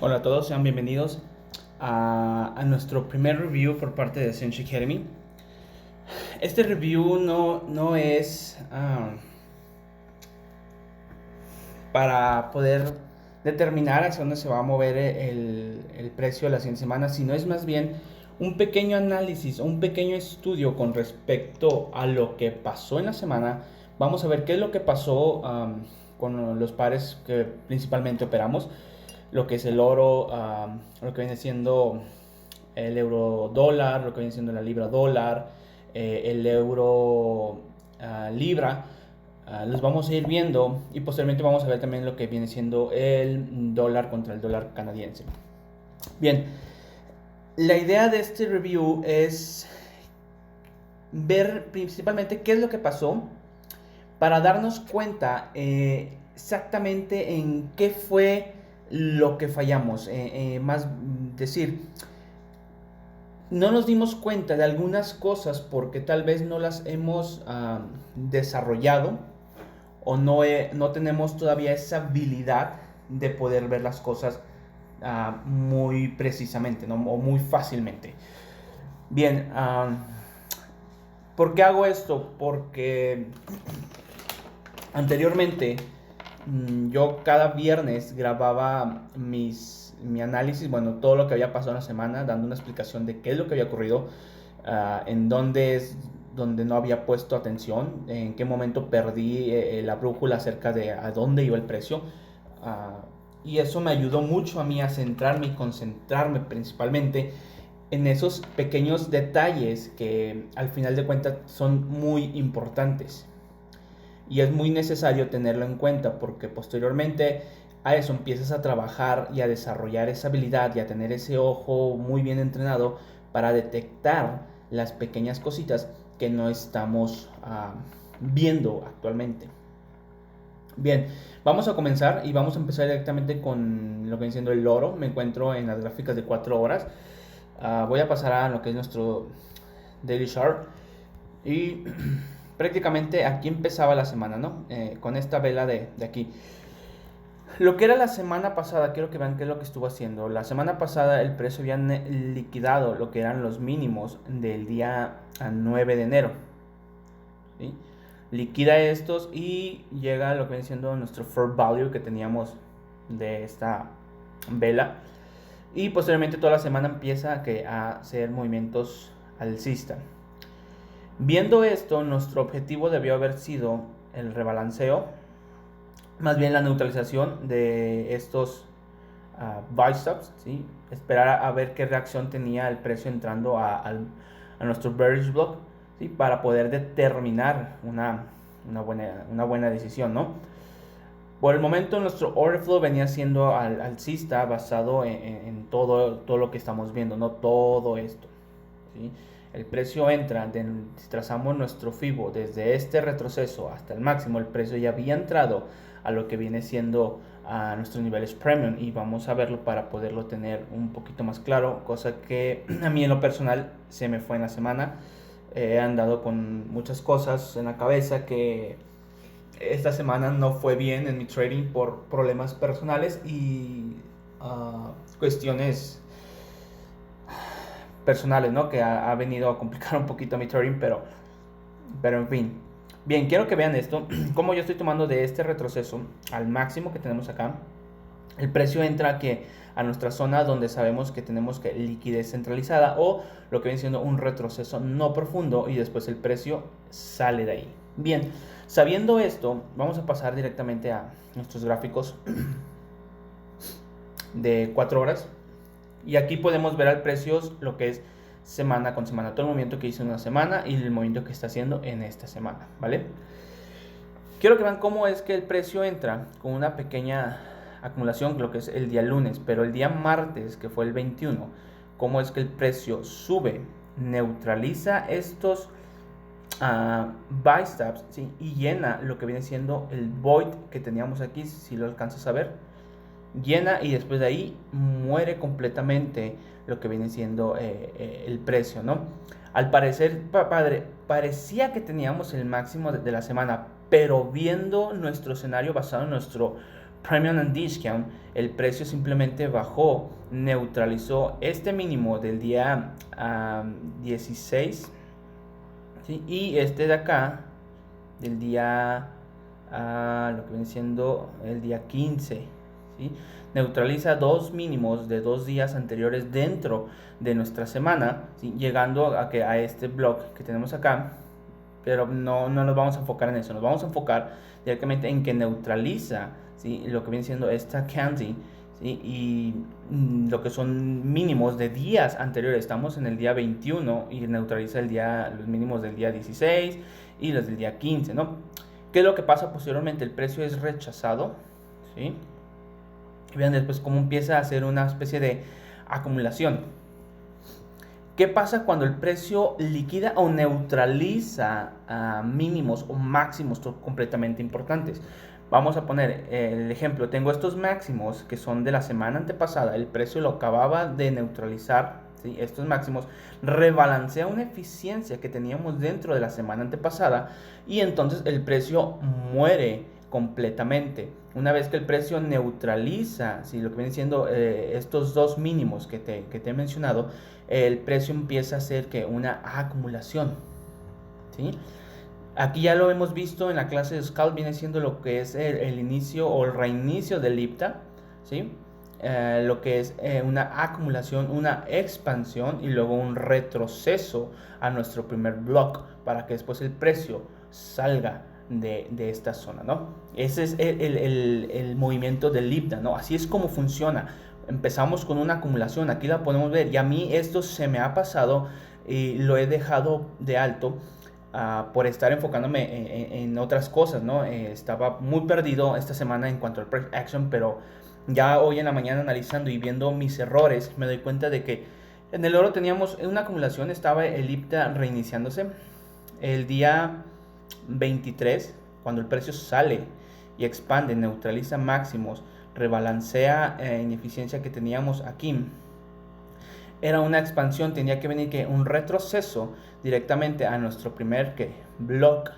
Hola a todos, sean bienvenidos a nuestro primer review por parte de Essential Academy. Este review no es para poder determinar hacia dónde se va a mover el precio de la siguiente semana, sino es más bien un pequeño análisis, un pequeño estudio con respecto a lo que pasó en la semana. Vamos a ver qué es lo que pasó con los pares que principalmente operamos, lo que es el oro, lo que viene siendo el euro dólar, lo que viene siendo la libra dólar, el euro libra. Los vamos a ir viendo y posteriormente vamos a ver también lo que viene siendo el dólar contra el dólar canadiense. Bien, la idea de este review es ver principalmente qué es lo que pasó para darnos cuenta exactamente en qué fue lo que fallamos. Más decir, no nos dimos cuenta de algunas cosas porque tal vez no las hemos desarrollado o no tenemos todavía esa habilidad de poder ver las cosas muy precisamente, ¿no? O muy fácilmente. Bien, ¿por qué hago esto? Porque anteriormente yo cada viernes grababa mi análisis, bueno, todo lo que había pasado en la semana, dando una explicación de qué es lo que había ocurrido, en dónde es donde no había puesto atención, en qué momento perdí la brújula acerca de a dónde iba el precio. Y eso me ayudó mucho a mí a centrarme y concentrarme principalmente en esos pequeños detalles que al final de cuentas son muy importantes. Y es muy necesario tenerlo en cuenta porque posteriormente a eso empiezas a trabajar y a desarrollar esa habilidad y a tener ese ojo muy bien entrenado para detectar las pequeñas cositas que no estamos viendo actualmente. Bien, vamos a comenzar y vamos a empezar directamente con lo que viene siendo el oro. Me encuentro en las gráficas de 4 horas. Voy a pasar a lo que es nuestro Daily Chart y prácticamente aquí empezaba la semana, ¿no? Con esta vela de aquí. Lo que era la semana pasada, quiero que vean qué es lo que estuvo haciendo. La semana pasada el precio había liquidado lo que eran los mínimos del día 9 de enero. ¿Sí? Liquida estos y llega a lo que viene siendo nuestro fair value que teníamos de esta vela. Y posteriormente toda la semana empieza a hacer movimientos alcistas. Viendo esto, nuestro objetivo debió haber sido el rebalanceo, más bien la neutralización de estos buy stops, ¿sí? Esperar a ver qué reacción tenía el precio entrando a nuestro bearish block, ¿sí? Para poder determinar una buena decisión, ¿no? Por el momento nuestro order flow venía siendo alcista basado en todo lo que estamos viendo, no todo esto, ¿sí? El precio entra, si trazamos nuestro FIBO desde este retroceso hasta el máximo, el precio ya había entrado a lo que viene siendo a nuestros niveles premium y vamos a verlo para poderlo tener un poquito más claro, cosa que a mí en lo personal se me fue en la semana. He andado con muchas cosas en la cabeza que esta semana no fue bien en mi trading por problemas personales y cuestiones personales, ¿no? Que ha venido a complicar un poquito mi trading, pero en fin. Bien, quiero que vean esto, como yo estoy tomando de este retroceso al máximo que tenemos acá. El precio entra a nuestra zona donde sabemos que tenemos que liquidez centralizada o lo que viene siendo un retroceso no profundo y después el precio sale de ahí. Bien, sabiendo esto, vamos a pasar directamente a nuestros gráficos de 4 horas. Y aquí podemos ver al precio lo que es semana con semana, todo el movimiento que hizo en una semana y el movimiento que está haciendo en esta semana, ¿vale? Quiero que vean cómo es que el precio entra con una pequeña acumulación, lo que es el día lunes, pero el día martes, que fue el 21, cómo es que el precio sube, neutraliza estos buy stops, ¿sí? Y llena lo que viene siendo el void que teníamos aquí, si lo alcanzas a ver, llena y después de ahí muere completamente lo que viene siendo el precio, ¿no? Al parecer, padre, parecía que teníamos el máximo de la semana, pero viendo nuestro escenario basado en nuestro Premium and Discount, el precio simplemente bajó, neutralizó este mínimo del día 16, ¿sí? Y este de acá del día lo que viene siendo el día 15, ¿sí? Neutraliza dos mínimos de 2 días anteriores dentro de nuestra semana, ¿sí? Llegando a este block que tenemos acá, pero no nos vamos a enfocar en eso, nos vamos a enfocar directamente en que neutraliza, ¿sí? Lo que viene siendo esta candle, ¿sí? Y lo que son mínimos de días anteriores. Estamos en el día 21 y neutraliza los mínimos del día 16 y los del día 15, ¿no? ¿Qué es lo que pasa posteriormente? El precio es rechazado, ¿sí? Y vean después cómo empieza a hacer una especie de acumulación. ¿Qué pasa cuando el precio liquida o neutraliza mínimos o máximos completamente importantes? Vamos a poner el ejemplo. Tengo estos máximos que son de la semana antepasada. El precio lo acababa de neutralizar, ¿sí? Estos máximos rebalancea una eficiencia que teníamos dentro de la semana antepasada y entonces el precio muere completamente. Una vez que el precio neutraliza, ¿sí? Lo que vienen siendo estos dos mínimos que te he mencionado, el precio empieza a hacer que una acumulación, ¿sí? Aquí ya lo hemos visto en la clase de Scalp, viene siendo lo que es el inicio o el reinicio del IPTA, ¿sí? Lo que es una acumulación, una expansión y luego un retroceso a nuestro primer block para que después el precio salga de esta zona, ¿no? Ese es el movimiento del IPTA, ¿no? Así es como funciona. Empezamos con una acumulación, aquí la podemos ver, y a mí esto se me ha pasado y lo he dejado de alto por estar enfocándome en otras cosas, ¿no? Estaba muy perdido esta semana en cuanto al price action, pero ya hoy en la mañana analizando y viendo mis errores, me doy cuenta de que en el oro teníamos una acumulación, estaba el IPTA reiniciándose el día 23, cuando el precio sale y expande, neutraliza máximos, rebalancea ineficiencia que teníamos aquí. Era una expansión, tenía que venir que un retroceso directamente a nuestro primer block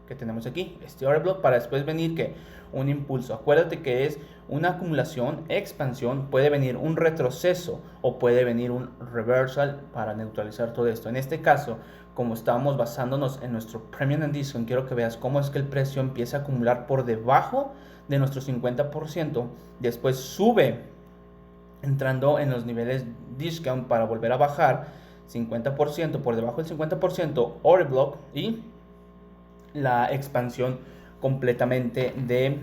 que tenemos aquí, este order block, para después venir que un impulso. Acuérdate que es una acumulación, expansión, puede venir un retroceso o puede venir un reversal para neutralizar todo esto. En este caso, como estamos basándonos en nuestro Premium and Discount, quiero que veas cómo es que el precio empieza a acumular por debajo de nuestro 50%, después sube entrando en los niveles discount para volver a bajar 50%, por debajo del 50%, order block y la expansión completamente de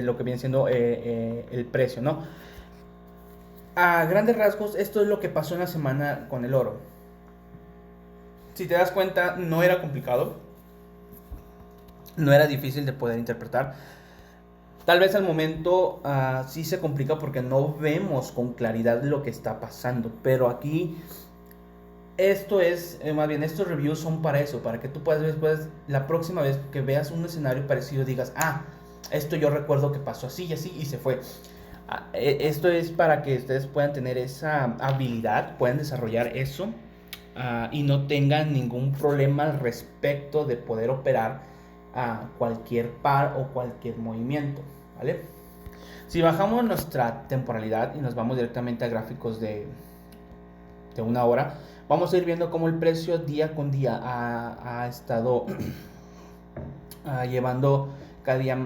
lo que viene siendo el precio, ¿no? A grandes rasgos, esto es lo que pasó en la semana con el oro. Si te das cuenta, no era complicado, no era difícil de poder interpretar. Tal vez al momento sí se complica porque no vemos con claridad lo que está pasando, pero aquí esto es, más bien estos reviews son para eso, para que tú puedas después, la próxima vez que veas un escenario parecido, digas, esto yo recuerdo que pasó así y así y se fue. Esto es para que ustedes puedan tener esa habilidad, puedan desarrollar eso y no tengan ningún problema al respecto de poder operar cualquier par o cualquier movimiento, ¿vale? Si bajamos nuestra temporalidad y nos vamos directamente a gráficos de una hora, vamos a ir viendo cómo el precio día con día ha estado llevando cada día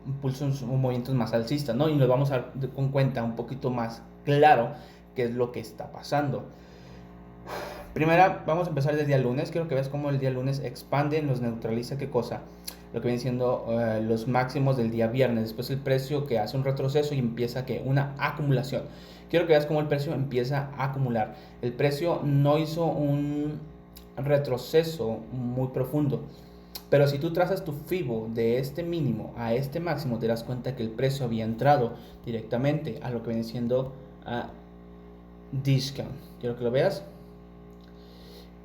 impulsos o movimientos más alcistas, ¿no? Y nos vamos a dar con cuenta un poquito más claro qué es lo que está pasando. Primera, vamos a empezar desde el lunes. Quiero que veas cómo el día lunes expande, nos neutraliza, ¿qué cosa? Lo que viene siendo los máximos del día viernes. Después el precio que hace un retroceso y empieza una acumulación. Quiero que veas cómo el precio empieza a acumular. El precio no hizo un retroceso muy profundo. Pero si tú trazas tu FIBO de este mínimo a este máximo, te das cuenta que el precio había entrado directamente a lo que viene siendo discount. Quiero que lo veas.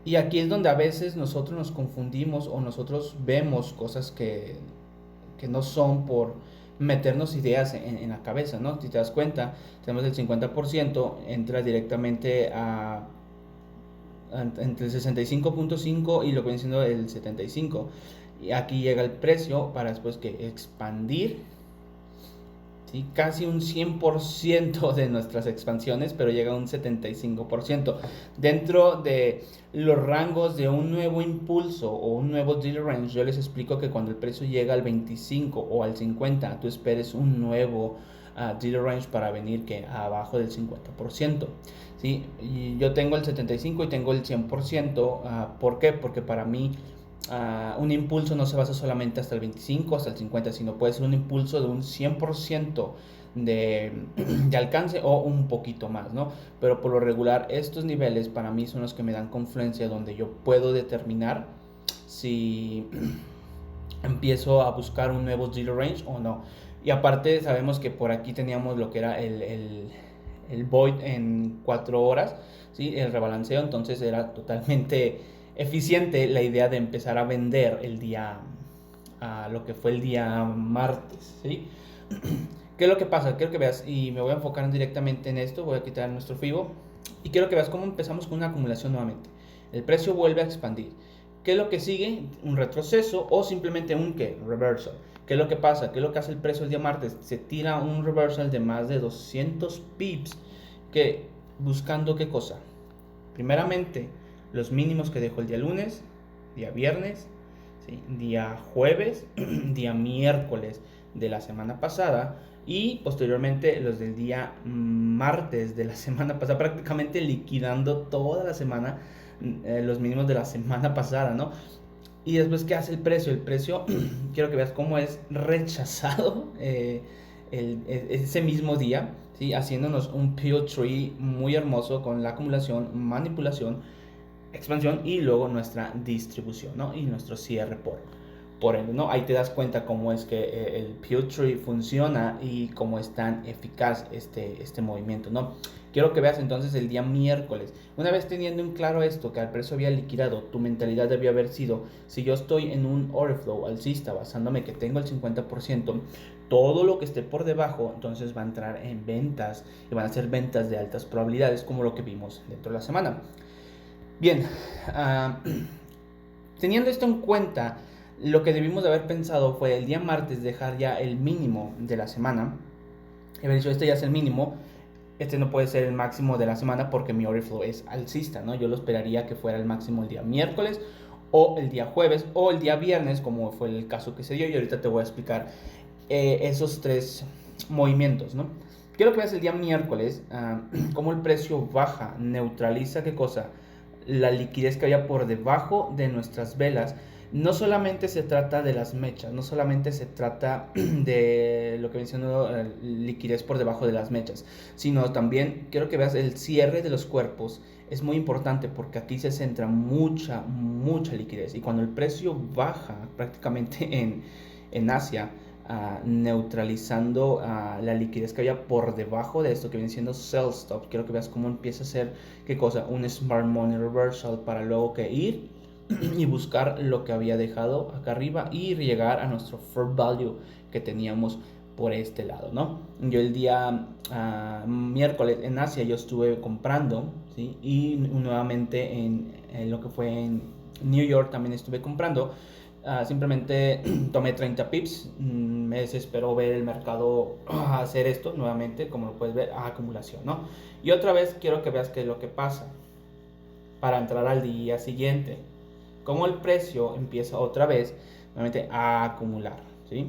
Y aquí es donde a veces nosotros nos confundimos o nosotros vemos cosas que no son por meternos ideas en la cabeza, ¿no? Si te das cuenta, tenemos el 50%, entra directamente entre el 65.5 y lo que viene siendo el 75. Y aquí llega el precio para después que expandir, ¿sí? Casi un 100% de nuestras expansiones, pero llega a un 75%. Dentro de los rangos de un nuevo impulso o un nuevo deal range, yo les explico que cuando el precio llega al 25 o al 50, tú esperes un nuevo deal range para venir que abajo del 50%. ¿Sí? Y yo tengo el 75 y tengo el 100%. ¿Por qué? Porque para mí un impulso no se basa solamente hasta el 25, hasta el 50, sino puede ser un impulso de un 100% de, de alcance o un poquito más, ¿no? Pero por lo regular estos niveles para mí son los que me dan confluencia, donde yo puedo determinar si empiezo a buscar un nuevo zero range o no. Y aparte sabemos que por aquí teníamos lo que era el void en 4 horas, ¿sí? El rebalanceo, entonces era totalmente eficiente la idea de empezar a vender el día, lo que fue el día martes, ¿sí? ¿Qué es lo que pasa? Quiero que veas, y me voy a enfocar directamente en esto, voy a quitar nuestro FIBO, y quiero que veas cómo empezamos con una acumulación nuevamente. El precio vuelve a expandir. ¿Qué es lo que sigue? Un retroceso o simplemente un ¿qué? Reversal. ¿Qué es lo que pasa? ¿Qué es lo que hace el precio el día martes? Se tira un reversal de más de 200 pips, que buscando ¿qué cosa? Primeramente, los mínimos que dejó el día lunes, día viernes, ¿sí? Día jueves, día miércoles de la semana pasada y posteriormente los del día martes de la semana pasada, prácticamente liquidando toda la semana los mínimos de la semana pasada, ¿no? Y después, ¿qué hace el precio? El precio, quiero que veas cómo es rechazado ese mismo día, ¿sí? Haciéndonos un peel tree muy hermoso con la acumulación, manipulación, expansión y luego nuestra distribución, ¿no? Y nuestro cierre por ende, ¿no? Ahí te das cuenta cómo es que el peel tree funciona y cómo es tan eficaz este movimiento, ¿no? Quiero que veas entonces el día miércoles. Una vez teniendo en claro esto, que al precio había liquidado, tu mentalidad debía haber sido, si yo estoy en un order flow alcista, basándome que tengo el 50%, todo lo que esté por debajo, entonces va a entrar en ventas y van a ser ventas de altas probabilidades, como lo que vimos dentro de la semana. Bien, teniendo esto en cuenta, lo que debimos de haber pensado fue el día martes dejar ya el mínimo de la semana. Y haber dicho, este ya es el mínimo, este no puede ser el máximo de la semana porque mi order flow es alcista, ¿no? Yo lo esperaría que fuera el máximo el día miércoles o el día jueves o el día viernes, como fue el caso que se dio, y ahorita te voy a explicar esos tres movimientos, ¿no? Quiero que veas el día miércoles cómo el precio baja, neutraliza qué cosa, la liquidez que había por debajo de nuestras velas. No solamente se trata de las mechas, no solamente se trata de lo que menciono, liquidez por debajo de las mechas, sino también quiero que veas el cierre de los cuerpos. Es muy importante porque aquí se centra mucha liquidez, y cuando el precio baja prácticamente en Asia, neutralizando la liquidez que había por debajo de esto que viene siendo sell stop, quiero que veas cómo empieza a hacer qué cosa, un smart money reversal para luego que ir y buscar lo que había dejado acá arriba y llegar a nuestro fair value que teníamos por este lado, ¿no? Yo el día miércoles en Asia yo estuve comprando, ¿sí? Y nuevamente en lo que fue en New York también estuve comprando. Simplemente tomé 30 pips, me desesperó ver el mercado hacer esto nuevamente, como lo puedes ver, acumulación, ¿no? Y otra vez quiero que veas qué es lo que pasa para entrar al día siguiente. Como el precio empieza otra vez nuevamente a acumular, ¿sí?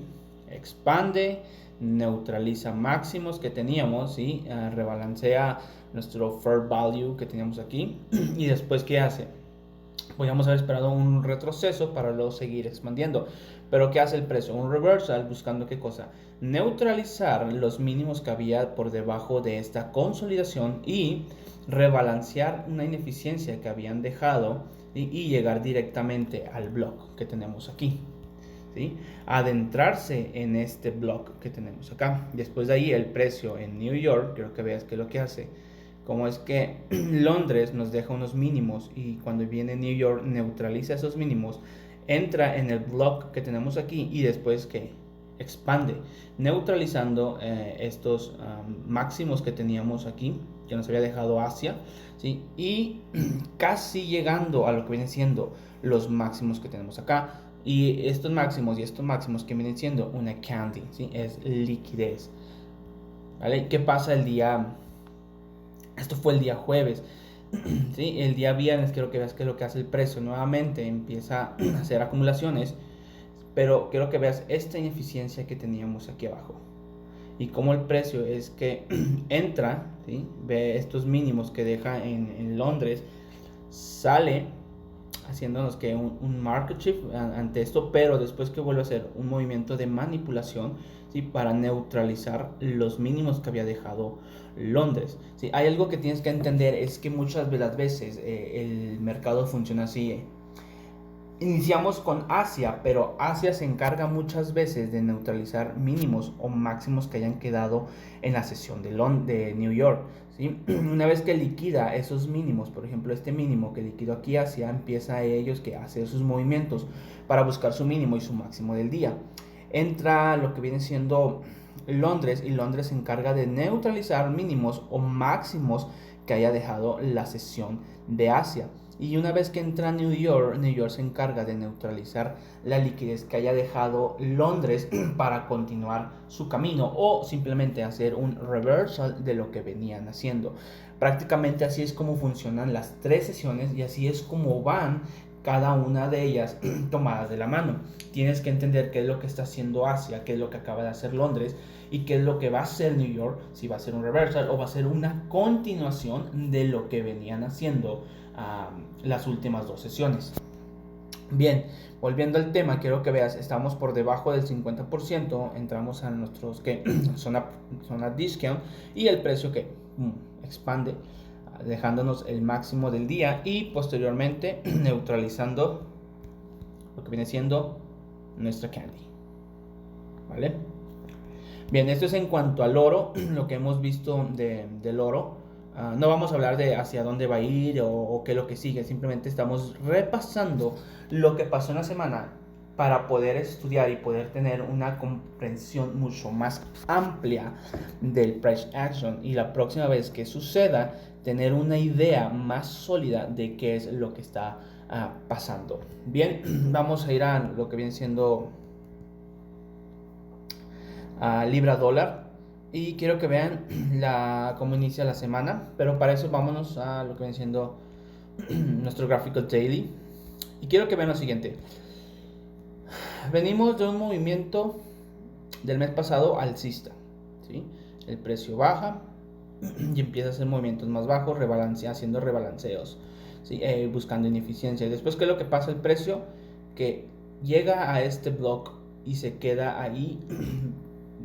Expande, neutraliza máximos que teníamos, ¿sí? Rebalancea nuestro fair value que teníamos aquí. Y después, ¿qué hace? Podríamos haber esperado un retroceso para luego seguir expandiendo. Pero ¿qué hace el precio? Un reversal, buscando ¿qué cosa? Neutralizar los mínimos que había por debajo de esta consolidación y rebalancear una ineficiencia que habían dejado y llegar directamente al block que tenemos aquí, ¿sí? Adentrarse en este block que tenemos acá. Después de ahí el precio en New York, quiero que veas qué es lo que hace. Como es que Londres nos deja unos mínimos y cuando viene New York neutraliza esos mínimos, entra en el block que tenemos aquí y después que expande, neutralizando estos máximos que teníamos aquí, que nos había dejado Asia, ¿sí? Y casi llegando a lo que vienen siendo los máximos que tenemos acá. Y estos máximos que vienen siendo una candy, ¿sí? Es liquidez, ¿vale? ¿Qué pasa el día? Esto fue el día jueves. ¿Sí? El día viernes quiero que veas qué es lo que hace el precio. Nuevamente empieza a hacer acumulaciones, pero quiero que veas esta ineficiencia que teníamos aquí abajo. Y cómo el precio es que entra, ¿sí? Ve estos mínimos que deja en Londres, sale haciéndonos que un market shift ante esto, pero después que vuelve a hacer un movimiento de manipulación, ¿sí? Para neutralizar los mínimos que había dejado Londres, ¿sí? Hay algo que tienes que entender, es que muchas de las veces el mercado funciona así. Iniciamos con Asia, pero Asia se encarga muchas veces de neutralizar mínimos o máximos que hayan quedado en la sesión de New York, ¿sí? Una vez que liquida esos mínimos, por ejemplo este mínimo que liquidó aquí Asia, empieza a ellos que hacer sus movimientos para buscar su mínimo y su máximo del día. Entra lo que viene siendo Londres, y Londres se encarga de neutralizar mínimos o máximos que haya dejado la sesión de Asia. Y una vez que entra New York se encarga de neutralizar la liquidez que haya dejado Londres para continuar su camino o simplemente hacer un reversal de lo que venían haciendo. Prácticamente así es como funcionan las tres sesiones y así es como van cada una de ellas tomadas de la mano. Tienes que entender qué es lo que está haciendo Asia, qué es lo que acaba de hacer Londres y qué es lo que va a hacer New York, si va a ser un reversal o va a ser una continuación de lo que venían haciendo las últimas dos sesiones. Bien, volviendo al tema, quiero que veas, estamos por debajo del 50%, entramos a nuestros zona discount y el precio que expande, dejándonos el máximo del día y posteriormente neutralizando lo que viene siendo nuestra candy, ¿vale? Bien, esto es en cuanto al oro, lo que hemos visto del oro. No vamos a hablar de hacia dónde va a ir o qué es lo que sigue, simplemente estamos repasando lo que pasó en la semana para poder estudiar y poder tener una comprensión mucho más amplia del price action y la próxima vez que suceda tener una idea más sólida de qué es lo que está pasando. Bien, vamos a ir a lo que viene siendo libra dólar. Y quiero que vean cómo inicia la semana, pero para eso vámonos a lo que viene siendo nuestro gráfico daily. Y quiero que vean lo siguiente. Venimos de un movimiento del mes pasado alcista, ¿sí? El precio baja y empieza a hacer movimientos más bajos, haciendo rebalanceos, ¿sí? Buscando ineficiencia. Y después, ¿qué es lo que pasa? El precio que llega a este block y se queda ahí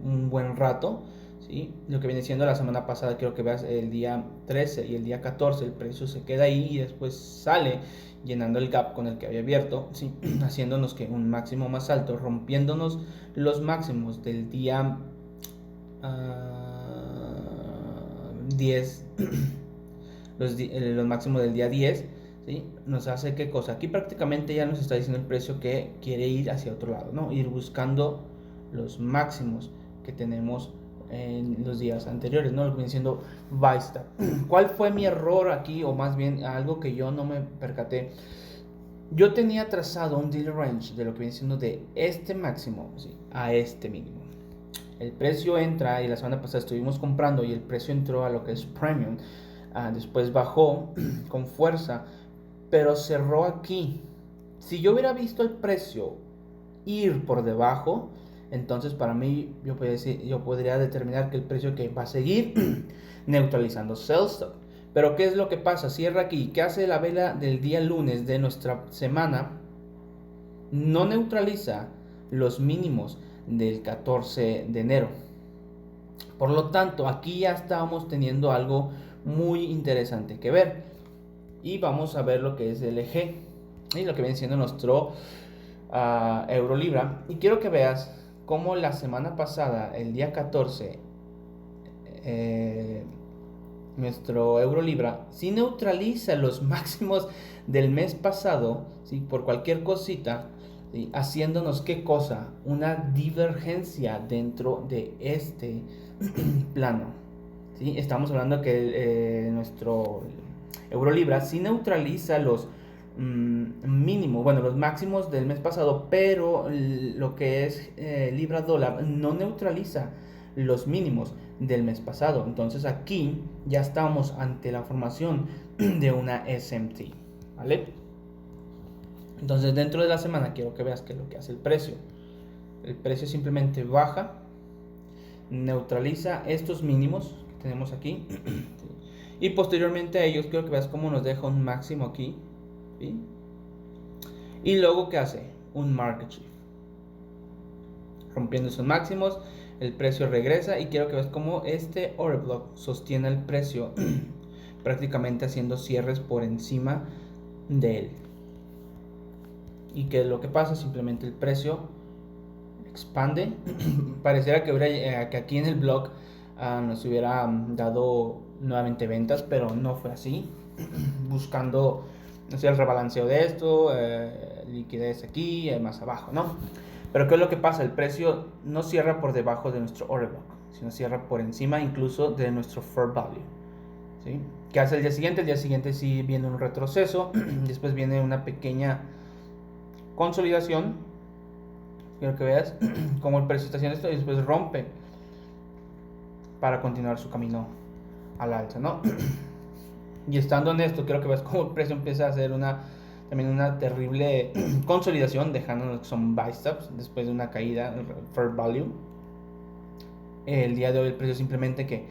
un buen rato, ¿sí? Lo que viene siendo la semana pasada, quiero que veas el día 13 y el día 14, el precio se queda ahí y después sale llenando el gap con el que había abierto, ¿sí? Haciéndonos que un máximo más alto, rompiéndonos los máximos del día 10, los máximos del día 10, ¿sí? Nos hace qué cosa, aquí prácticamente ya nos está diciendo el precio que quiere ir hacia otro lado, ¿no? Ir buscando los máximos que tenemos en los días anteriores, ¿no? Lo que viene siendo buy stop. ¿Cuál fue mi error aquí? O más bien algo que yo no me percaté. Yo tenía trazado un deal range de lo que viene siendo de este máximo, ¿sí? A este mínimo. El precio entra y la semana pasada estuvimos comprando y el precio entró a lo que es premium. Después bajó con fuerza, pero cerró aquí. Si yo hubiera visto el precio ir por debajo, entonces para mí yo podría determinar que el precio que va a seguir neutralizando sell stop. Pero ¿qué es lo que pasa? Cierra aquí. ¿Qué hace la vela del día lunes de nuestra semana? No neutraliza los mínimos del 14 de enero. Por lo tanto, aquí ya estamos teniendo algo muy interesante que ver. Y vamos a ver lo que es el eje y lo que viene siendo nuestro euro libra. Y quiero que veas cómo la semana pasada, el día 14, nuestro euro libra sí neutraliza los máximos del mes pasado, ¿sí? Por cualquier cosita, ¿sí? Haciéndonos qué cosa, una divergencia dentro de este plano, ¿sí? Estamos hablando que nuestro euro libra sí neutraliza los mínimo, bueno, los máximos del mes pasado, pero lo que es libra dólar no neutraliza los mínimos del mes pasado. Entonces aquí ya estamos ante la formación de una SMT, ¿vale? Entonces dentro de la semana quiero que veas qué es lo que hace el precio. El precio simplemente baja, neutraliza estos mínimos que tenemos aquí y posteriormente a ellos quiero que veas cómo nos deja un máximo aquí, ¿sí? Y luego ¿qué hace? Un market shift. Rompiendo esos máximos, el precio regresa y quiero que veas cómo este order block sostiene el precio prácticamente haciendo cierres por encima de él. ¿Y qué es lo que pasa? Simplemente el precio expande. Pareciera que aquí en el blog nos hubiera dado nuevamente ventas, pero no fue así. Buscando, no sé, el rebalanceo de esto, liquidez aquí, más abajo, ¿no? Pero ¿qué es lo que pasa? El precio no cierra por debajo de nuestro order block, sino cierra por encima incluso de nuestro fair value, ¿sí? ¿Qué hace el día siguiente? El día siguiente sí viene un retroceso, después viene una pequeña consolidación. Quiero que veas cómo el precio está haciendo esto y después rompe para continuar su camino al alza, ¿no? Y estando en esto, quiero que veas cómo el precio empieza a hacer también una terrible consolidación, dejándonos que son buy stops después de una caída, fair value. El día de hoy el precio simplemente que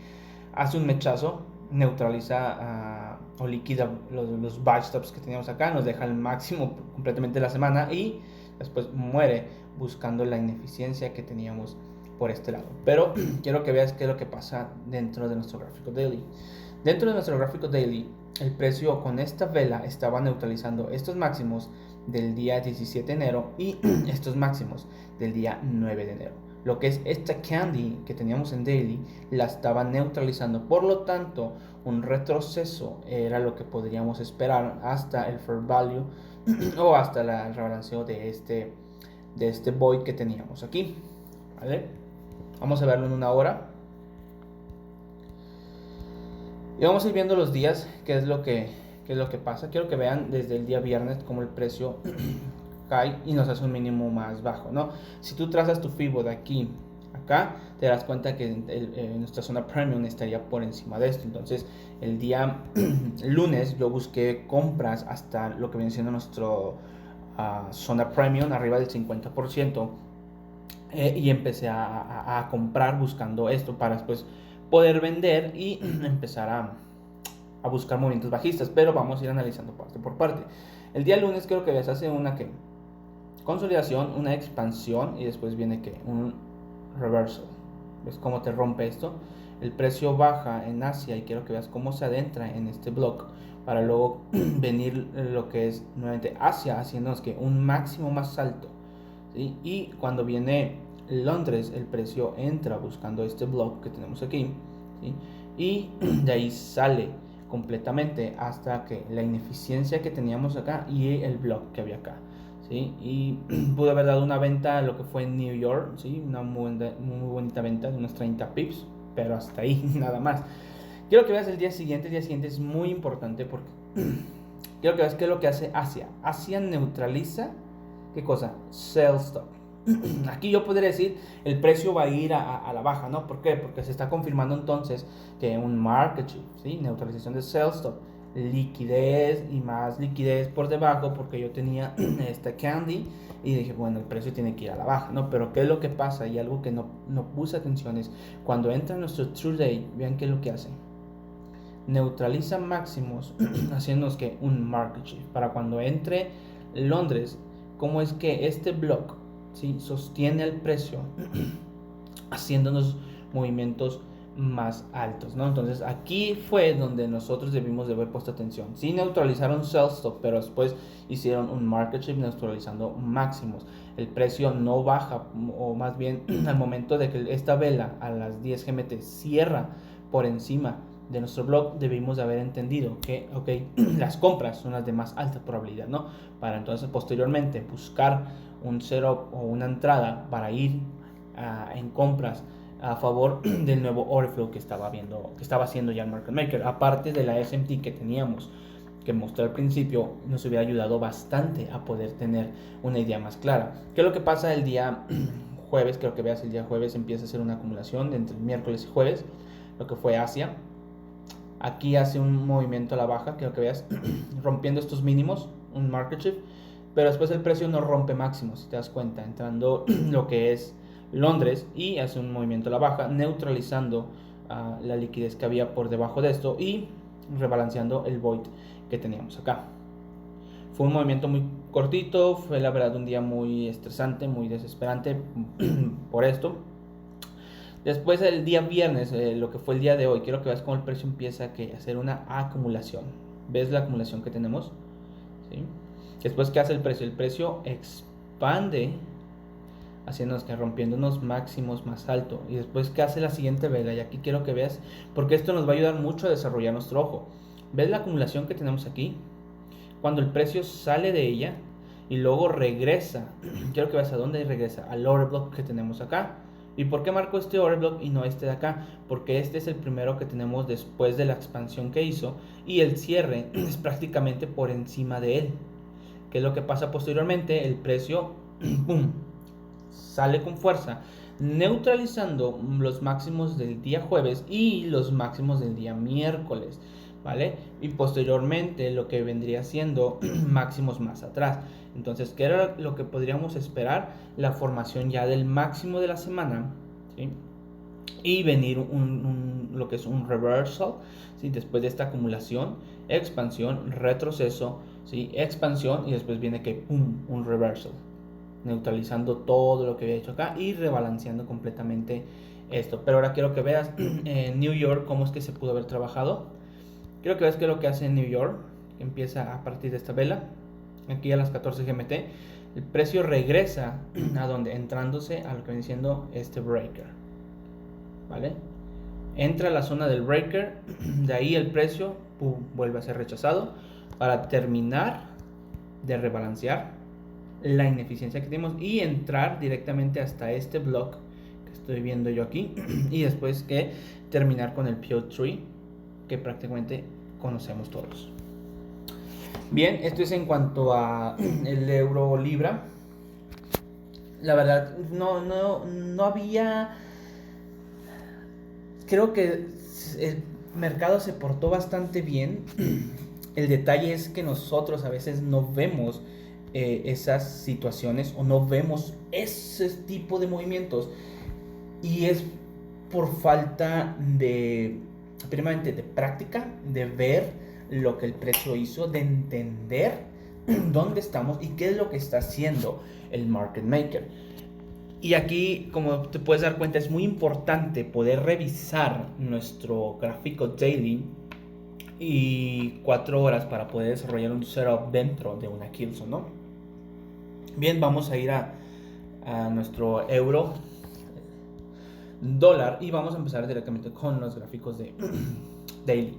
hace un mechazo, neutraliza o liquida los buy stops que teníamos acá, nos deja el máximo completamente de la semana y después muere buscando la ineficiencia que teníamos por este lado. Pero quiero que veas qué es lo que pasa dentro de nuestro gráfico daily. Dentro de nuestro gráfico daily, el precio con esta vela estaba neutralizando estos máximos del día 17 de enero y estos máximos del día 9 de enero. Lo que es esta candy que teníamos en daily la estaba neutralizando, por lo tanto un retroceso era lo que podríamos esperar hasta el fair value o hasta el rebalanceo de este void que teníamos aquí, ¿vale? Vamos a verlo en una hora y vamos a ir viendo los días qué es lo que pasa. Quiero que vean desde el día viernes cómo el precio cae y nos hace un mínimo más bajo, ¿no? Si tú trazas tu Fibo de aquí a acá, te das cuenta que nuestra zona premium estaría por encima de esto. Entonces el día lunes yo busqué compras hasta lo que viene siendo nuestro zona premium arriba del 50%, y empecé a comprar buscando esto para después poder vender y empezar a buscar movimientos bajistas, pero vamos a ir analizando parte por parte. El día lunes creo que se hace una consolidación, una expansión y después viene un reversal. ¿Ves cómo te rompe esto? El precio baja en Asia y quiero que veas cómo se adentra en este bloque para luego venir lo que es nuevamente Asia haciéndonos un máximo más alto, ¿sí? Y cuando viene Londres el precio entra buscando este bloque que tenemos aquí, ¿sí? Y de ahí sale completamente hasta que la ineficiencia que teníamos acá y el bloque que había acá, ¿sí? Y pude haber dado una venta a lo que fue en New York, ¿sí? Una muy bonita venta de unos 30 pips, pero hasta ahí nada más. Quiero que veas el día siguiente. El día siguiente es muy importante porque quiero que veas qué es lo que hace Asia. Asia neutraliza, ¿qué cosa? Sell stop. Aquí yo podría decir el precio va a ir a la baja, ¿no? ¿Por qué? Porque se está confirmando entonces que un market shift, ¿sí? Neutralización de sell stop, liquidez y más liquidez por debajo, porque yo tenía esta candy y dije, bueno, el precio tiene que ir a la baja, ¿no? Pero ¿qué es lo que pasa? Y algo que no puse atención es cuando entra nuestro true day, vean qué es lo que hace. Neutraliza máximos haciéndonos un market shift para cuando entre Londres, cómo es que este block, ¿sí? Sostiene el precio haciéndonos movimientos más altos, ¿no? Entonces aquí fue donde nosotros debimos de haber puesto atención. Sí neutralizaron sell stop, pero después hicieron un market shift neutralizando máximos. El precio no baja, o más bien al momento de que esta vela a las 10 GMT cierra por encima de nuestro blog, debimos de haber entendido que, las compras son las de más alta probabilidad, ¿no? Para entonces posteriormente buscar un setup o una entrada para ir en compras a favor del nuevo order flow que estaba haciendo ya el market maker, aparte de la SMT que teníamos que mostré al principio nos hubiera ayudado bastante a poder tener una idea más clara. ¿Qué es lo que pasa el día jueves? Creo que veas el día jueves empieza a hacer una acumulación entre miércoles y jueves, lo que fue Asia. Aquí hace un movimiento a la baja, quiero que veas, rompiendo estos mínimos, un market shift, pero después el precio no rompe máximos, si te das cuenta, entrando lo que es Londres y hace un movimiento a la baja, neutralizando la liquidez que había por debajo de esto y rebalanceando el void que teníamos acá. Fue un movimiento muy cortito, fue la verdad un día muy estresante, muy desesperante por esto. Después el día viernes, lo que fue el día de hoy, quiero que veas cómo el precio empieza a hacer una acumulación. ¿Ves la acumulación que tenemos? ¿Sí? Después, ¿qué hace el precio? El precio expande, haciéndonos que rompiendo unos máximos más alto. Y después, ¿qué hace la siguiente vela? Y aquí quiero que veas, porque esto nos va a ayudar mucho a desarrollar nuestro ojo. ¿Ves la acumulación que tenemos aquí? Cuando el precio sale de ella y luego regresa, quiero que veas a dónde regresa, al order block que tenemos acá. ¿Y por qué marco este order block y no este de acá? Porque este es el primero que tenemos después de la expansión que hizo y el cierre es prácticamente por encima de él. ¿Qué es lo que pasa posteriormente? El precio ¡pum!, sale con fuerza, neutralizando los máximos del día jueves y los máximos del día miércoles, ¿vale? Y posteriormente lo que vendría siendo máximos más atrás. Entonces, ¿qué era lo que podríamos esperar? La formación ya del máximo de la semana, ¿sí? Y venir lo que es un reversal, ¿sí? Después de esta acumulación, expansión, retroceso, ¿sí? Expansión y después viene que ¡pum!, un reversal, neutralizando todo lo que había hecho acá y rebalanceando completamente esto. Pero ahora quiero que veas en New York cómo es que se pudo haber trabajado. Quiero que veas qué es lo que hace en New York, que empieza a partir de esta vela, aquí a las 14 GMT, el precio regresa a donde, entrándose a lo que viene siendo este breaker, ¿vale? Entra a la zona del breaker, de ahí el precio vuelve a ser rechazado para terminar de rebalancear la ineficiencia que tenemos y entrar directamente hasta este block que estoy viendo yo aquí y después que terminar con el PO3 que prácticamente conocemos todos. Bien, esto es en cuanto a el euro libra. La verdad no había, creo que el mercado se portó bastante bien. El detalle es que nosotros a veces no vemos esas situaciones o no vemos ese tipo de movimientos y es por falta de, primeramente, de práctica, de ver lo que el precio hizo, de entender dónde estamos y qué es lo que está haciendo el market maker. Y aquí, como te puedes dar cuenta, es muy importante poder revisar nuestro gráfico daily y 4 horas para poder desarrollar un setup dentro de una Killzone, ¿no? Bien, vamos a ir a nuestro euro dólar y vamos a empezar directamente con los gráficos de daily.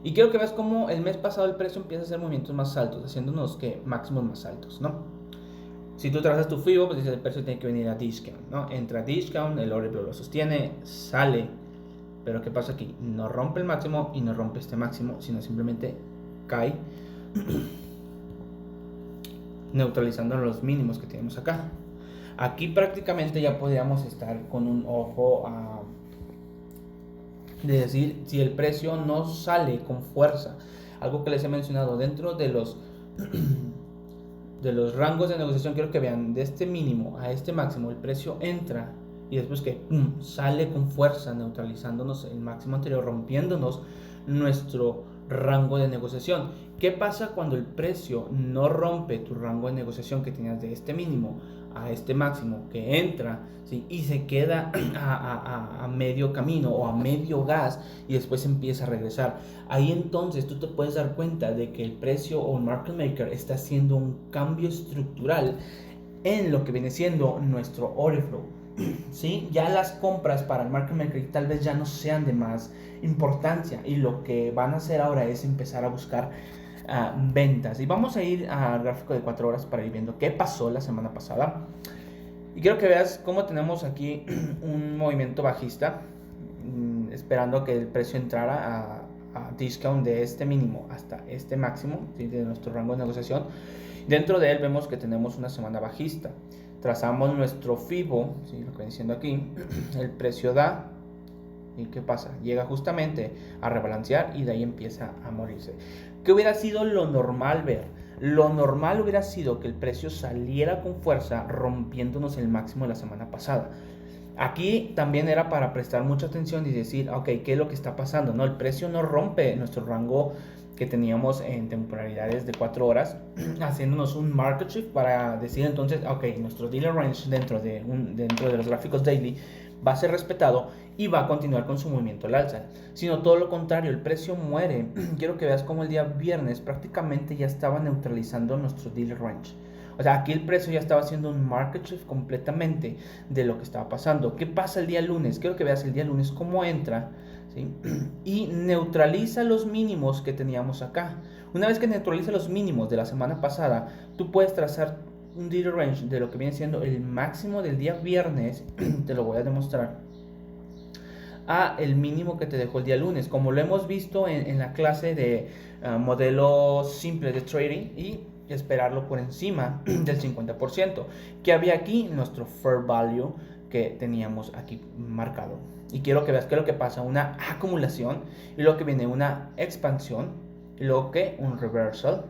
Y quiero que veas cómo el mes pasado el precio empieza a hacer movimientos más altos, haciéndonos que máximos más altos, ¿no? Si tú trabajas tu FIBO, pues dices el precio tiene que venir a discount, ¿no? Entra a discount, el order block lo sostiene, sale. Pero ¿qué pasa aquí? No rompe el máximo y no rompe este máximo, sino simplemente cae neutralizando los mínimos que tenemos acá. Aquí prácticamente ya podríamos estar con un ojo de decir si el precio no sale con fuerza. Algo que les he mencionado dentro de los rangos de negociación, quiero que vean de este mínimo a este máximo el precio entra y después que sale con fuerza neutralizándonos el máximo anterior, rompiéndonos nuestro rango de negociación. ¿Qué pasa cuando el precio no rompe tu rango de negociación que tenías de este mínimo a este máximo, que entra, ¿sí?, y se queda a medio camino o a medio gas y después empieza a regresar? Ahí entonces tú te puedes dar cuenta de que el precio o el market maker está haciendo un cambio estructural en lo que viene siendo nuestro order flow, ¿sí? Ya las compras para el market maker tal vez ya no sean de más importancia y lo que van a hacer ahora es empezar a buscar ventas. Y vamos a ir al gráfico de 4 horas para ir viendo qué pasó la semana pasada. Y quiero que veas cómo tenemos aquí un movimiento bajista, esperando que el precio entrara discount de este mínimo hasta este máximo, ¿sí? De nuestro rango de negociación. Dentro de él vemos que tenemos una semana bajista. Trazamos nuestro FIBO, ¿sí? Lo que viene diciendo aquí, el precio da. ¿Y qué pasa? Llega justamente a rebalancear y de ahí empieza a morirse. ¿Qué hubiera sido lo normal ver? Lo normal hubiera sido que el precio saliera con fuerza rompiéndonos el máximo de la semana pasada. Aquí también era para prestar mucha atención y decir, ok, ¿qué es lo que está pasando? No, el precio no rompe nuestro rango que teníamos en temporalidades de 4 horas, haciéndonos un market shift para decir entonces, ok, nuestro dealer range dentro de los gráficos daily va a ser respetado y va a continuar con su movimiento al alza, sino todo lo contrario, el precio muere. Quiero que veas cómo el día viernes prácticamente ya estaba neutralizando nuestro dealer range. O sea, aquí el precio ya estaba haciendo un market shift completamente de lo que estaba pasando. ¿Qué pasa el día lunes? Quiero que veas el día lunes cómo entra, ¿sí? Y neutraliza los mínimos que teníamos acá. Una vez que neutraliza los mínimos de la semana pasada, tú puedes trazar un dealer range de lo que viene siendo el máximo del día viernes, te lo voy a demostrar, a el mínimo que te dejó el día lunes, como lo hemos visto en la clase de modelo simple de trading, y esperarlo por encima del 50%, que había aquí nuestro fair value que teníamos aquí marcado. Y quiero que veas qué es lo que pasa, una acumulación, y luego que viene una expansión, y luego que un reversal,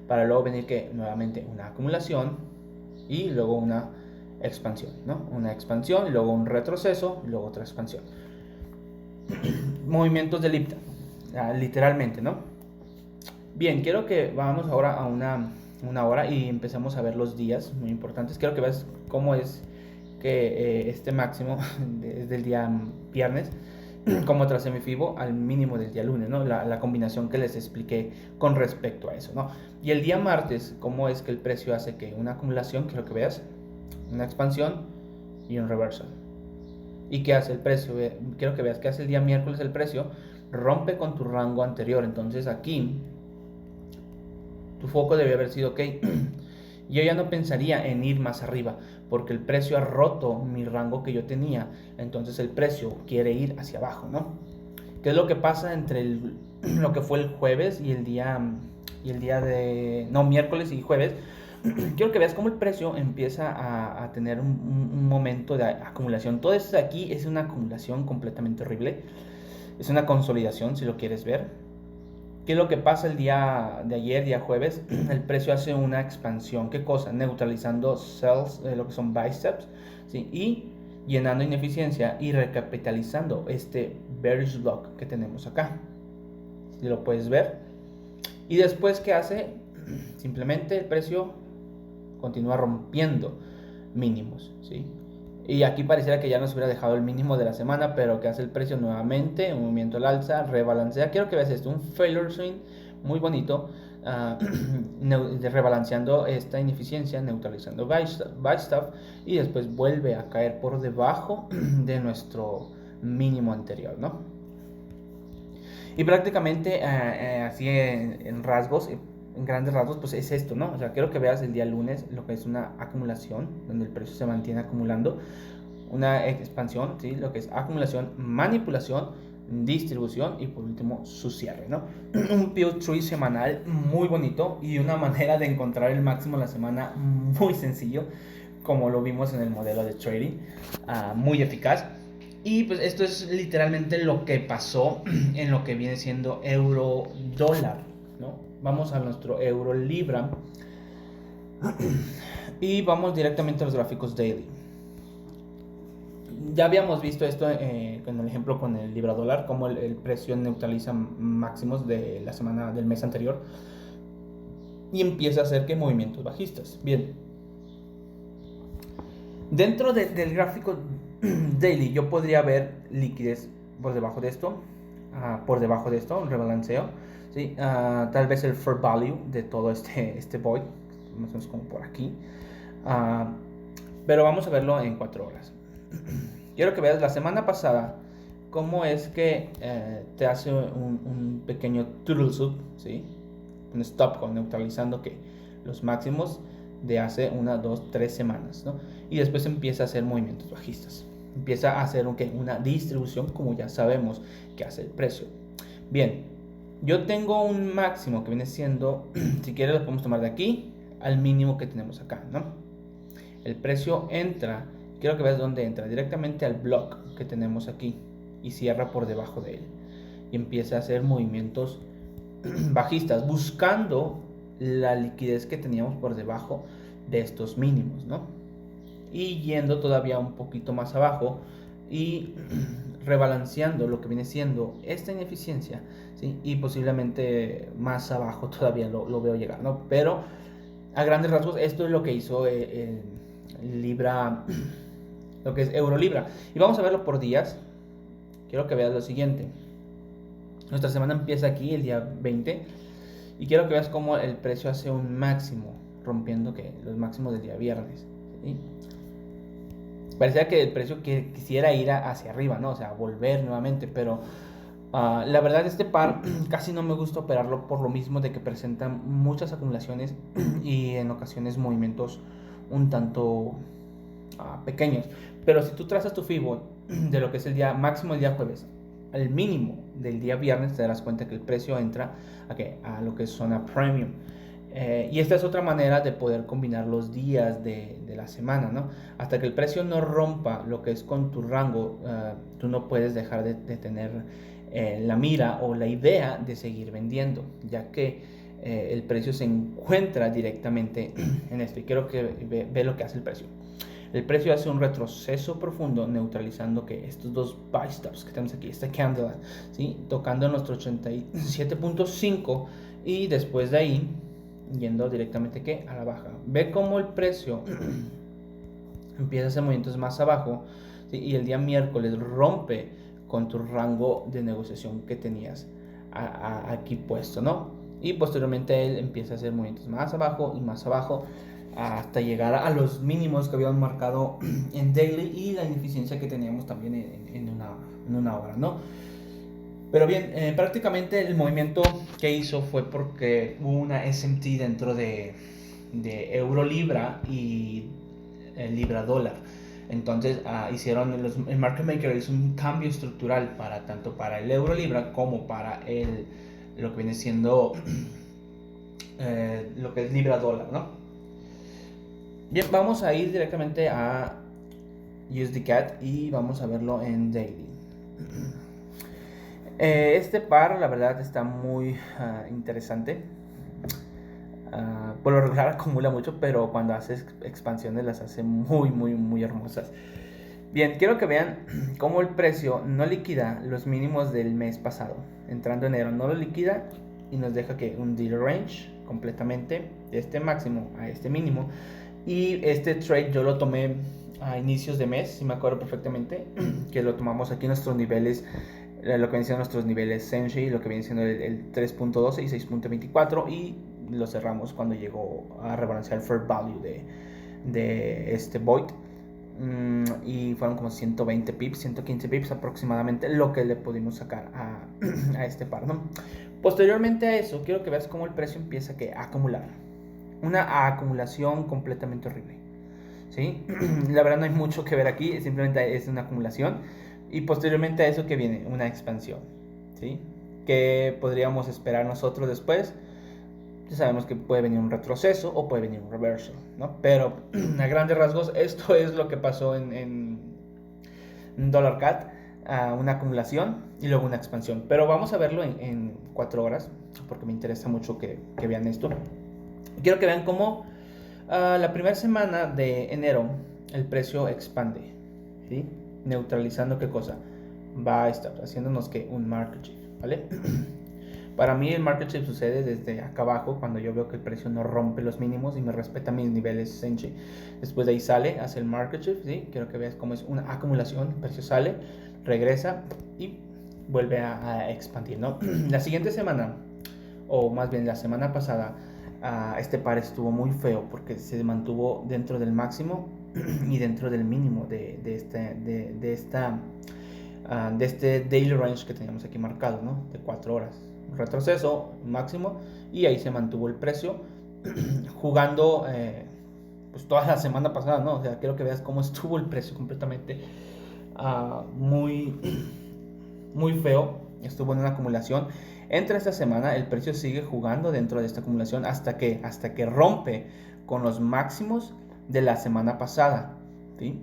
para luego venir que nuevamente una acumulación y luego una expansión, ¿no? Una expansión y luego un retroceso y luego otra expansión. Movimientos de Lipton, literalmente, ¿no? Bien, quiero que vamos ahora a una hora y empecemos a ver los días muy importantes. Quiero que veas cómo es que este máximo es del día viernes, como tracé mi FIBO al mínimo del día lunes, ¿no? La combinación que les expliqué con respecto a eso, ¿no? Y el día martes, cómo es que el precio hace que una acumulación, quiero que veas, una expansión y un reversal. ¿Y qué hace el precio? Quiero que veas qué hace el día miércoles el precio. Rompe con tu rango anterior. Entonces aquí tu foco debe haber sido, ok, yo ya no pensaría en ir más arriba, porque el precio ha roto mi rango que yo tenía, entonces el precio quiere ir hacia abajo, ¿no? ¿Qué es lo que pasa entre lo que fue el jueves y el día de, no, miércoles y jueves? Quiero que veas cómo el precio empieza a tener un momento de acumulación. Todo esto de aquí es una acumulación completamente horrible, es una consolidación si lo quieres ver. ¿Qué es lo que pasa el día de ayer, día jueves? El precio hace una expansión. ¿Qué cosa? Neutralizando sells, lo que son biceps, ¿sí? Y llenando ineficiencia y recapitalizando este bearish block que tenemos acá. Si lo puedes ver. Y después, ¿qué hace? Simplemente el precio continúa rompiendo mínimos, ¿sí? Y aquí pareciera que ya nos hubiera dejado el mínimo de la semana, pero que hace el precio nuevamente, un movimiento al alza, rebalancea. Quiero que veas esto, un failure swing muy bonito, rebalanceando esta ineficiencia, neutralizando buy stop, y después vuelve a caer por debajo de nuestro mínimo anterior, ¿no? Y prácticamente así en rasgos, en grandes rasgos, pues es esto, ¿no? O sea, quiero que veas el día lunes lo que es una acumulación, donde el precio se mantiene acumulando, una expansión, ¿sí? Lo que es acumulación, manipulación, distribución y por último su cierre, ¿no? Un peel tree semanal muy bonito y una manera de encontrar el máximo de la semana muy sencillo, como lo vimos en el modelo de trading, muy eficaz. Y pues esto es literalmente lo que pasó en lo que viene siendo euro dólar, ¿no? Vamos a nuestro euro libra y vamos directamente a los gráficos daily. Ya habíamos visto esto con el ejemplo con el libra dólar, cómo el precio neutraliza máximos de la semana del mes anterior y empieza a hacer que movimientos bajistas. Bien, dentro del gráfico daily yo podría ver liquidez por debajo de esto, un rebalanceo, ¿sí? Tal vez el fair value de todo este void, más o menos como por aquí, pero vamos a verlo en 4 horas. Quiero que veas la semana pasada cómo es que te hace un pequeño turtle soup, ¿sí? Un stop con neutralizando que los máximos de hace 1, 2, 3 semanas, ¿no? Y después empieza a hacer movimientos bajistas. Empieza a hacer una distribución, como ya sabemos que hace el precio. Bien, Yo tengo un máximo que viene siendo, si quieres lo podemos tomar de aquí al mínimo que tenemos acá, ¿no? El precio entra, quiero que veas dónde entra, directamente al block que tenemos aquí y cierra por debajo de él. Y empieza a hacer movimientos bajistas, buscando la liquidez que teníamos por debajo de estos mínimos, ¿no? Y yendo todavía un poquito más abajo y rebalanceando lo que viene siendo esta ineficiencia, ¿sí? Y posiblemente más abajo todavía lo veo llegar, ¿no? Pero a grandes rasgos esto es lo que hizo Libra, lo que es Euro Libra. Y vamos a verlo por días. Quiero que veas lo siguiente. Nuestra semana empieza aquí el día 20 y quiero que veas cómo el precio hace un máximo, rompiendo los máximos del día viernes, ¿sí? Parecía que el precio quisiera ir hacia arriba, ¿no? O sea, volver nuevamente, pero la verdad este par casi no me gusta operarlo por lo mismo de que presenta muchas acumulaciones y en ocasiones movimientos un tanto pequeños. Pero si tú trazas tu Fibo de lo que es el día máximo del día jueves al mínimo del día viernes, te darás cuenta que el precio entra a lo que es zona premium. Y esta es otra manera de poder combinar los días de la semana, ¿no? Hasta que el precio no rompa lo que es con tu rango, tú no puedes dejar de tener la mira o la idea de seguir vendiendo, ya que el precio se encuentra directamente en esto. Y quiero que ve lo que hace el precio. El precio hace un retroceso profundo, neutralizando que estos dos buy stops que tenemos aquí, esta candle, ¿sí? Tocando nuestro 87.5 y después de ahí yendo directamente a la baja. Ve cómo el precio empieza a hacer movimientos más abajo, ¿sí? Y el día miércoles rompe con tu rango de negociación que tenías aquí puesto, ¿no? Y posteriormente él empieza a hacer movimientos más abajo y más abajo hasta llegar a los mínimos que habíamos marcado en daily y la ineficiencia que teníamos también en una hora, ¿no? Pero bien, prácticamente el movimiento que hizo fue porque hubo una SMT dentro de euro libra y libra dólar. Entonces el market maker hizo un cambio estructural tanto para el euro libra como para lo que viene siendo lo que es libra dólar, ¿no? Bien, vamos a ir directamente a USD-CAD y vamos a verlo en daily. Este par, la verdad, está muy interesante. Por lo regular acumula mucho, pero cuando hace expansiones las hace muy, muy, muy hermosas. Bien, quiero que vean cómo el precio no liquida los mínimos del mes pasado. Entrando enero no lo liquida y nos deja que un deal range completamente de este máximo a este mínimo. Y este trade yo lo tomé a inicios de mes, si me acuerdo perfectamente, que lo tomamos aquí en nuestros niveles, lo que viene siendo nuestros niveles Senshi, lo que viene siendo el 3.12 y 6.24, y lo cerramos cuando llegó a rebalancear el fair value de este void. Y fueron como 120 pips, 115 pips aproximadamente lo que le pudimos sacar a este par, ¿no? Posteriormente a eso, quiero que veas cómo el precio empieza a acumular. Una acumulación completamente horrible, ¿sí? La verdad no hay mucho que ver aquí, simplemente es una acumulación. Y posteriormente a eso que viene una expansión, ¿sí? Que podríamos esperar nosotros después. Ya sabemos que puede venir un retroceso o puede venir un reversal, ¿no? Pero a grandes rasgos esto es lo que pasó en Dollar CAD, una acumulación y luego una expansión. Pero vamos a verlo en 4 horas porque me interesa mucho que vean esto. Quiero que vean cómo la primera semana de enero el precio expande, ¿sí? Neutralizando qué cosa va a estar haciéndonos que un market shift, ¿vale? Para mí el market shift sucede desde acá abajo cuando yo veo que el precio no rompe los mínimos y me respeta mis niveles Senchi. Después de ahí sale, hace el market shift, ¿sí? Quiero que veas cómo es una acumulación, el precio sale, regresa y vuelve a expandir, ¿no? La siguiente semana, o más bien la semana pasada, este par estuvo muy feo porque se mantuvo dentro del máximo y dentro del mínimo de este daily range que teníamos aquí marcado, ¿no? De 4 horas. Un retroceso máximo y ahí se mantuvo el precio jugando pues toda la semana pasada, ¿no? O sea, quiero que veas cómo estuvo el precio completamente muy, muy feo estuvo en una acumulación. Entre esta semana el precio sigue jugando dentro de esta acumulación hasta que rompe con los máximos de la semana pasada, ¿sí?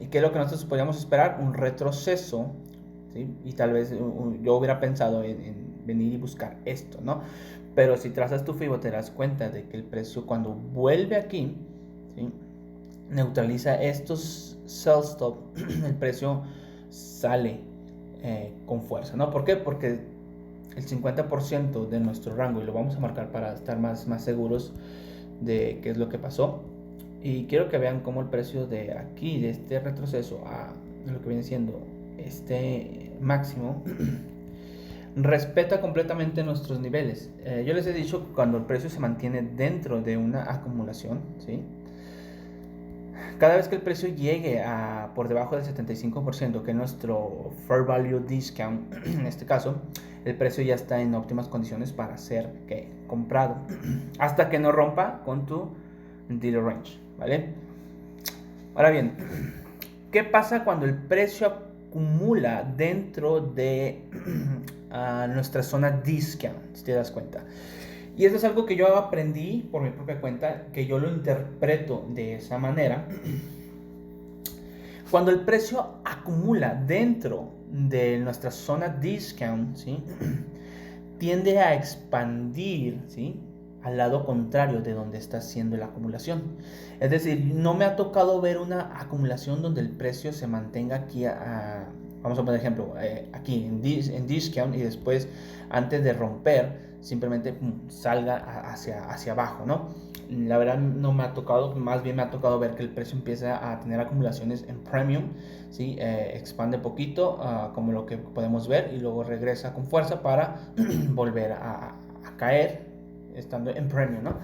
¿Y qué es lo que nosotros podríamos esperar? Un retroceso, ¿sí? Y tal vez yo hubiera pensado en venir y buscar esto, ¿no? Pero si trazas tu FIBO te das cuenta de que el precio cuando vuelve aquí, ¿sí?, neutraliza estos sell stop, el precio sale con fuerza, ¿no? ¿Por qué? Porque el 50% de nuestro rango, y lo vamos a marcar para estar más seguros de qué es lo que pasó. Y quiero que vean cómo el precio de aquí, de este retroceso a lo que viene siendo este máximo, respeta completamente nuestros niveles. Yo les he dicho que cuando el precio se mantiene dentro de una acumulación, ¿sí?, cada vez que el precio llegue a por debajo del 75%, que es nuestro Fair Value Discount, en este caso, el precio ya está en óptimas condiciones para ser comprado, hasta que no rompa con tu dealer range, ¿vale? Ahora bien, ¿qué pasa cuando el precio acumula dentro de nuestra zona discount, si te das cuenta? Y eso es algo que yo aprendí por mi propia cuenta, que yo lo interpreto de esa manera. Cuando el precio acumula dentro de nuestra zona discount, ¿sí?, tiende a expandir, ¿sí?, al lado contrario de donde está haciendo la acumulación. Es decir, no me ha tocado ver una acumulación donde el precio se mantenga aquí vamos a poner ejemplo, aquí en discount, y después, antes de romper, simplemente salga hacia abajo, ¿no? La verdad no me ha tocado, más bien me ha tocado ver que el precio empieza a tener acumulaciones en premium, ¿sí? Expande poquito, como lo que podemos ver, y luego regresa con fuerza para volver a caer, estando en premium, ¿no?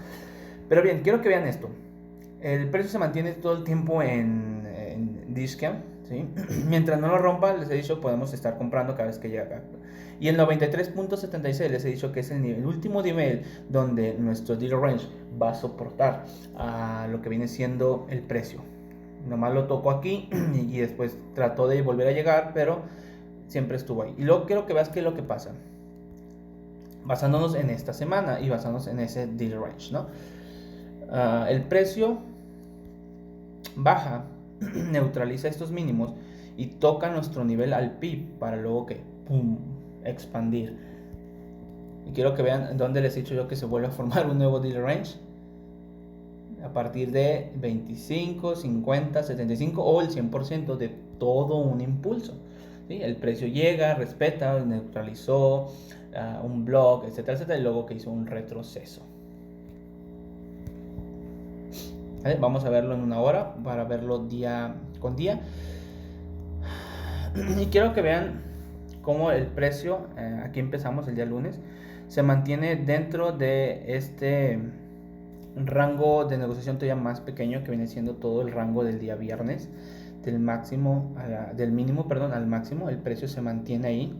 Pero bien, quiero que vean esto. El precio se mantiene todo el tiempo en discount, ¿sí? Mientras no lo rompa, les he dicho, podemos estar comprando cada vez que llega acá. Y el 93.76 les he dicho que es el último nivel donde nuestro dealer range va a soportar lo que viene siendo el precio. Nomás lo toco aquí y después trató de volver a llegar, pero siempre estuvo ahí. Y luego quiero que veas qué es lo que pasa, basándonos en esta semana y basándonos en ese dealer range, ¿no? El precio baja, neutraliza estos mínimos y toca nuestro nivel al PIB para luego que ¡pum!, expandir. Y quiero que vean dónde les he dicho yo que se vuelve a formar un nuevo dealer range. A partir de 25, 50, 75 o el 100% de todo un impulso, ¿sí? El precio llega, respeta, neutralizó un block, etcétera, etcétera, y luego que hizo un retroceso. ¿Vale? Vamos a verlo en una hora para verlo día con día. Y quiero que vean cómo el precio, aquí empezamos el día lunes, se mantiene dentro de este rango de negociación todavía más pequeño, que viene siendo todo el rango del día viernes, del mínimo al máximo. El precio se mantiene ahí,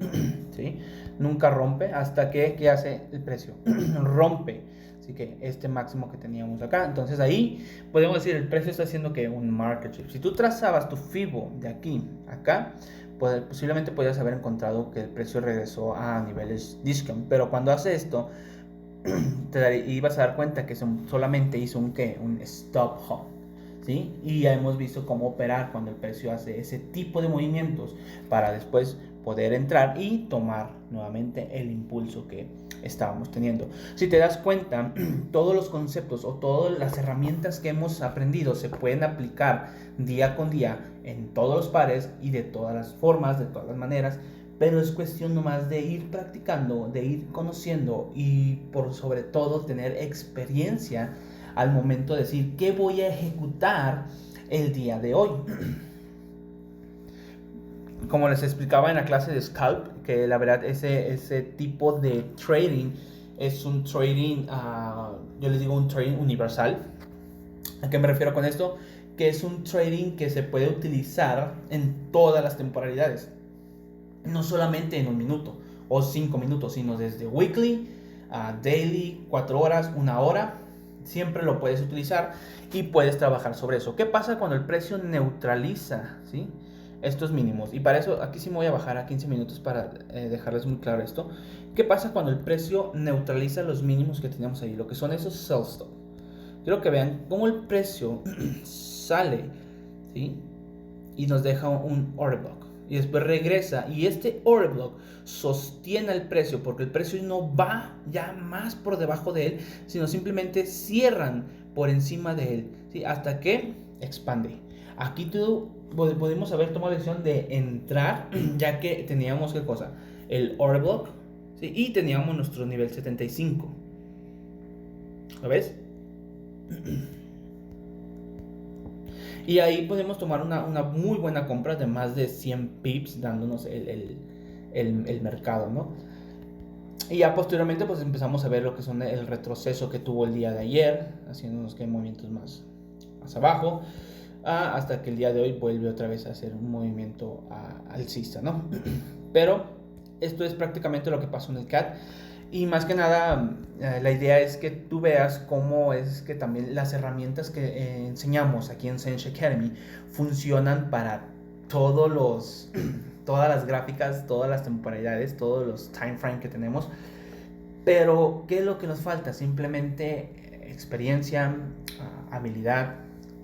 ¿sí? Nunca rompe hasta que, ¿qué hace el precio? Rompe, así que este máximo que teníamos acá. Entonces ahí podemos decir el precio está haciendo que un market shift. Si tú trazabas tu FIBO de aquí a acá, posiblemente podrías haber encontrado que el precio regresó a niveles discount, pero cuando hace esto te ibas a dar cuenta que solamente hizo un stop hunt, ¿sí? Y ya hemos visto cómo operar cuando el precio hace ese tipo de movimientos para después poder entrar y tomar nuevamente el impulso que estábamos teniendo. Si te das cuenta, todos los conceptos o todas las herramientas que hemos aprendido se pueden aplicar día con día en todos los pares y de todas las formas, de todas las maneras, pero es cuestión nomás de ir practicando, de ir conociendo y por sobre todo tener experiencia al momento de decir qué voy a ejecutar el día de hoy. Como les explicaba en la clase de Scalp, que la verdad ese tipo de trading es un trading, yo les digo un trading universal. ¿A qué me refiero con esto? Que es un trading que se puede utilizar en todas las temporalidades. No solamente en 1 minuto o 5 minutos, sino desde weekly, daily, 4 horas, 1 hora. Siempre lo puedes utilizar y puedes trabajar sobre eso. ¿Qué pasa cuando el precio neutraliza, ¿sí?, estos mínimos. Y para eso aquí sí me voy a bajar a 15 minutos para dejarles muy claro esto. ¿Qué pasa cuando el precio neutraliza los mínimos que teníamos ahí? Lo que son esos sell stop. Quiero que vean cómo el precio sale, ¿sí? Y nos deja un order block. Y después regresa. Y este order block sostiene el precio, porque el precio no va ya más por debajo de él, sino simplemente cierran por encima de él, ¿sí? Hasta que expande. Aquí pudimos haber tomado la decisión de entrar, ya que teníamos, ¿qué cosa? El order block, ¿sí? Y teníamos nuestro nivel 75. ¿Lo ves? Y ahí podemos tomar una muy buena compra de más de 100 pips, dándonos el mercado, ¿no? Y ya posteriormente pues empezamos a ver lo que son el retroceso que tuvo el día de ayer, haciéndonos que hay movimientos más abajo, hasta que el día de hoy vuelve otra vez a hacer un movimiento alcista, ¿no? Pero esto es prácticamente lo que pasó en el CAT. Y más que nada, la idea es que tú veas cómo es que también las herramientas que enseñamos aquí en Senshi Academy funcionan para todas las gráficas, todas las temporalidades, todos los time frame que tenemos. Pero, ¿qué es lo que nos falta? Simplemente experiencia, habilidad,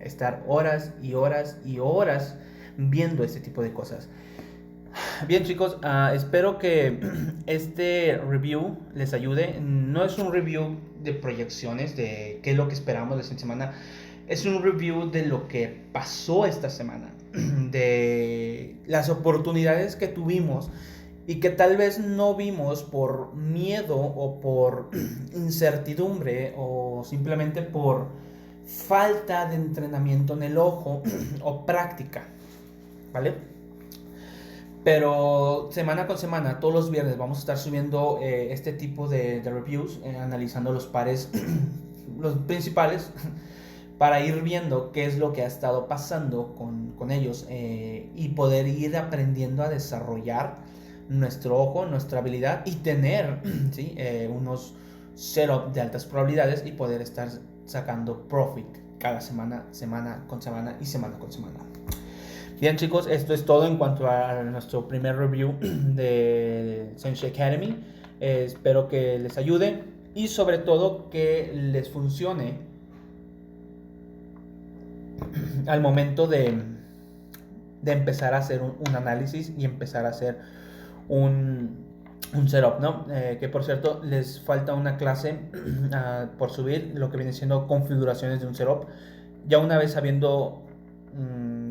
estar horas y horas y horas viendo este tipo de cosas. Bien, chicos, espero que este review les ayude. No es un review de proyecciones de qué es lo que esperamos de esta semana. Es un review de lo que pasó esta semana, de las oportunidades que tuvimos y que tal vez no vimos por miedo o por incertidumbre o simplemente por falta de entrenamiento en el ojo o práctica, ¿vale? Pero semana con semana, todos los viernes vamos a estar subiendo este tipo de reviews, analizando los pares, los principales, para ir viendo qué es lo que ha estado pasando con ellos y poder ir aprendiendo a desarrollar nuestro ojo, nuestra habilidad y tener ¿sí? Unos setup de altas probabilidades y poder estar sacando profit cada semana, semana con semana y semana con semana. Bien, chicos, esto es todo en cuanto a nuestro primer review de Senshi Academy. Espero que les ayude y sobre todo que les funcione al momento de empezar a hacer un análisis y empezar a hacer un setup, ¿no? Que por cierto les falta una clase por subir, lo que viene siendo configuraciones de un setup. Ya una vez sabiendo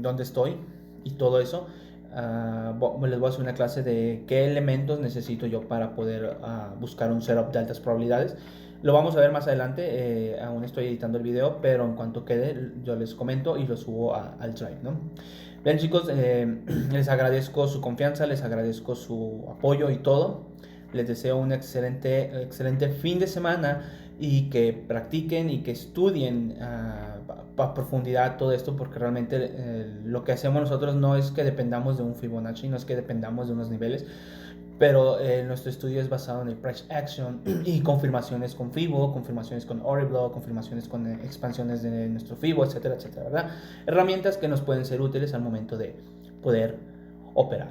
dónde estoy y todo eso, les voy a hacer una clase de qué elementos necesito yo para poder buscar un setup de altas probabilidades. Lo vamos a ver más adelante, aún estoy editando el video, pero en cuanto quede yo les comento y lo subo al Drive, ¿no? Bien, chicos, les agradezco su confianza, les agradezco su apoyo y todo. Les deseo un excelente fin de semana y que practiquen y que estudien a profundidad todo esto, porque realmente lo que hacemos nosotros no es que dependamos de un Fibonacci, no es que dependamos de unos niveles, pero nuestro estudio es basado en el price action y confirmaciones con Fibo, confirmaciones con order block, confirmaciones con expansiones de nuestro Fibo, etcétera, etcétera, ¿verdad? Herramientas que nos pueden ser útiles al momento de poder operar.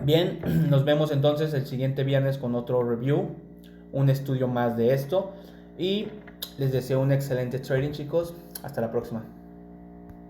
Bien, nos vemos entonces el siguiente viernes con otro review, un estudio más de esto y les deseo un excelente trading, chicos. Hasta la próxima.